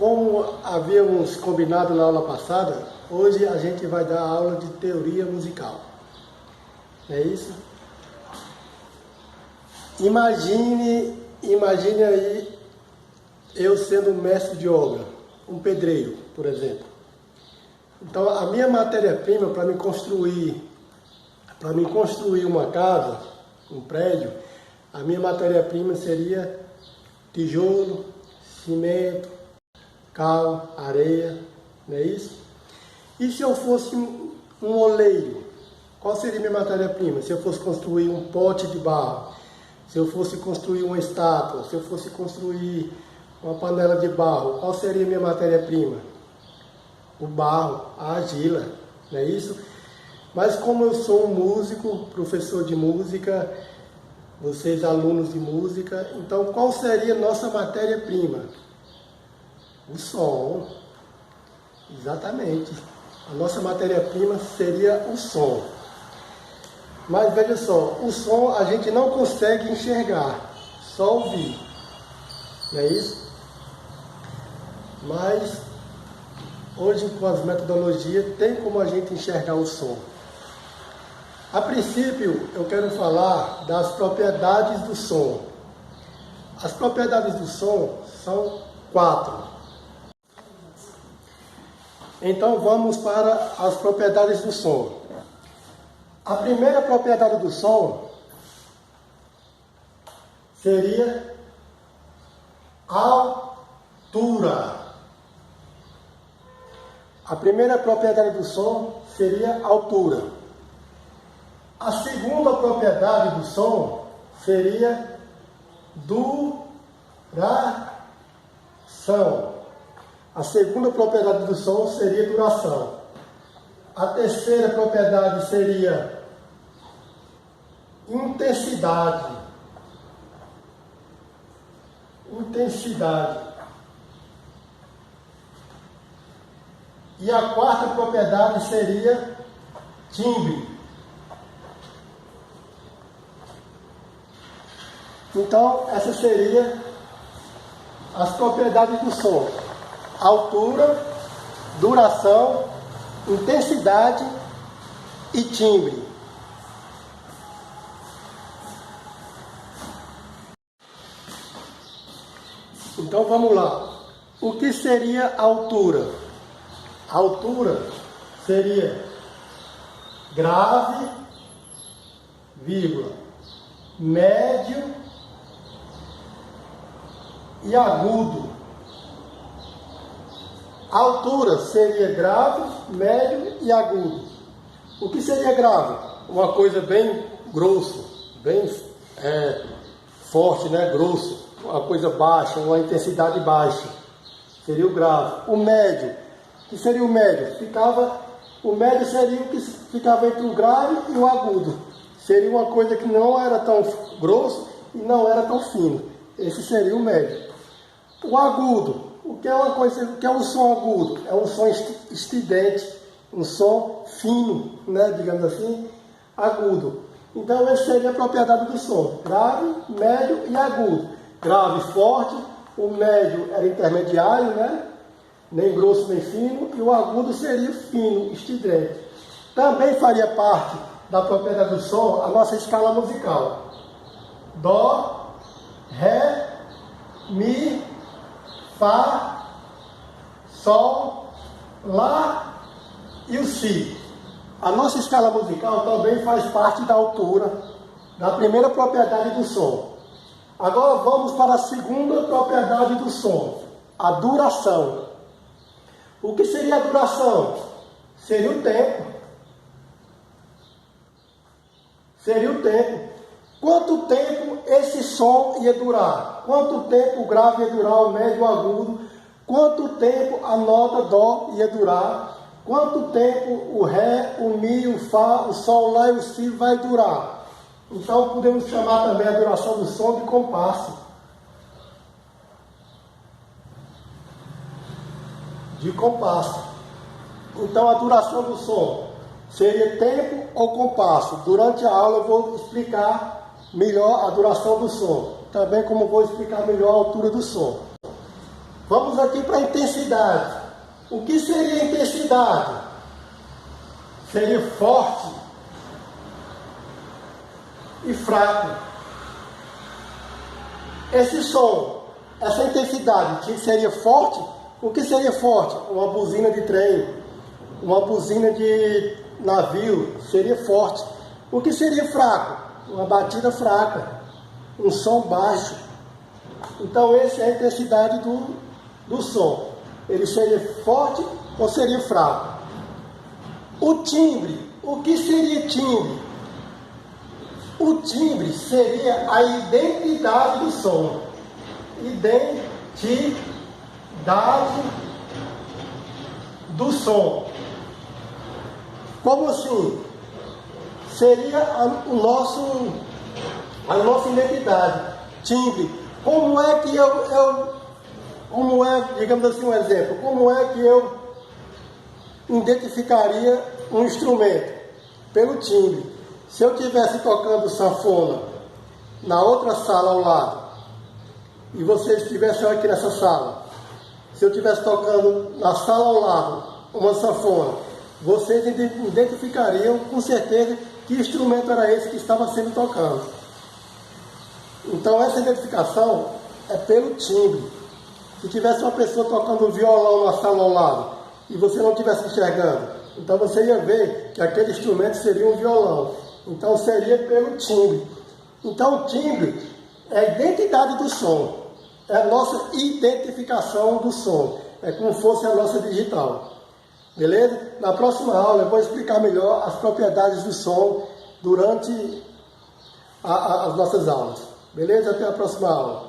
Como havíamos combinado na aula passada, hoje a gente vai dar aula de teoria musical. É isso? Imagine aí eu sendo um mestre de obra, um pedreiro, por exemplo. Então a minha matéria-prima para me construir uma casa, um prédio, a minha matéria-prima seria tijolo, cimento, cal, areia, não é isso? E se eu fosse um oleiro, qual seria minha matéria-prima? Se eu fosse construir um pote de barro, se eu fosse construir uma estátua, se eu fosse construir uma panela de barro, qual seria minha matéria-prima? O barro, a argila, não é isso? Mas como eu sou um músico, professor de música, vocês alunos de música, então qual seria a nossa matéria-prima? O som. Exatamente. A nossa matéria-prima seria o som. Mas veja só, o som a gente não consegue enxergar, só ouvir. Não é isso? Mas hoje com as metodologias tem como a gente enxergar o som. A princípio eu quero falar das propriedades do som. As propriedades do som são 4. Então vamos para as propriedades do som. A primeira propriedade do som seria altura. A primeira propriedade do som seria altura. A segunda propriedade do som seria duração. A segunda propriedade do som seria duração. A terceira propriedade seria intensidade. E a quarta propriedade seria timbre. Então, essas seriam as propriedades do som: altura, duração, intensidade e timbre. Então vamos lá. O que seria altura? A altura seria grave, vírgula, médio e agudo. A altura seria grave, médio e agudo. O que seria grave? Uma coisa bem grosso, bem forte, né? Grosso. Uma coisa baixa, uma intensidade baixa. Seria o grave. O médio. O que seria o médio? O médio seria o que ficava entre o grave e o agudo. Seria uma coisa que não era tão grosso e não era tão fino. Esse seria o médio. O agudo. O que é uma coisa? O que é um som agudo? É um som estridente, um som fino, né? Digamos assim, agudo. Então essa seria a propriedade do som: grave, médio e agudo. Grave forte, o médio era intermediário, né? Nem grosso nem fino, e o agudo seria fino, estridente. Também faria parte da propriedade do som a nossa escala musical: dó, ré, mi, fá, sol, lá e o si. A nossa escala musical também faz parte da altura, da primeira propriedade do som. Agora vamos para a segunda propriedade do som, a duração. O que seria a duração? Seria o tempo. Seria o tempo. Quanto tempo esse som ia durar? Quanto tempo o grave ia durar, o médio, o agudo? Quanto tempo a nota dó ia durar? Quanto tempo o ré, o mi, o fá, o sol, lá e o si vai durar? Então podemos chamar também a duração do som de compasso. De compasso. Então a duração do som seria tempo ou compasso. Durante a aula eu vou explicar melhor a duração do som. Também como vou explicar melhor a altura do som. Vamos aqui para a intensidade. O que seria intensidade? Seria forte e fraco. Esse som, essa intensidade seria forte. O que seria forte? Uma buzina de trem, uma buzina de navio, seria forte. O que seria fraco? Uma batida fraca, um som baixo. Então essa é a intensidade do som. Ele seria forte ou seria fraco? O timbre, o que seria timbre? O timbre seria a identidade do som. Identidade do som. Como assim? Seria a nossa identidade. Timbre. Como é que digamos assim, um exemplo, como é que eu identificaria um instrumento? Pelo timbre. Se eu estivesse tocando sanfona na outra sala ao lado, e vocês estivessem aqui nessa sala, se eu estivesse tocando na sala ao lado uma sanfona, vocês identificariam com certeza que instrumento era esse que estava sendo tocado. Então essa identificação é pelo timbre. Se tivesse uma pessoa tocando violão na sala ao lado e você não estivesse enxergando, então você ia ver que aquele instrumento seria um violão. Então seria pelo timbre. Então o timbre é a identidade do som, é a nossa identificação do som, é como se fosse a nossa digital. Beleza? Na próxima aula eu vou explicar melhor as propriedades do som durante as nossas aulas. Beleza? Até a próxima aula.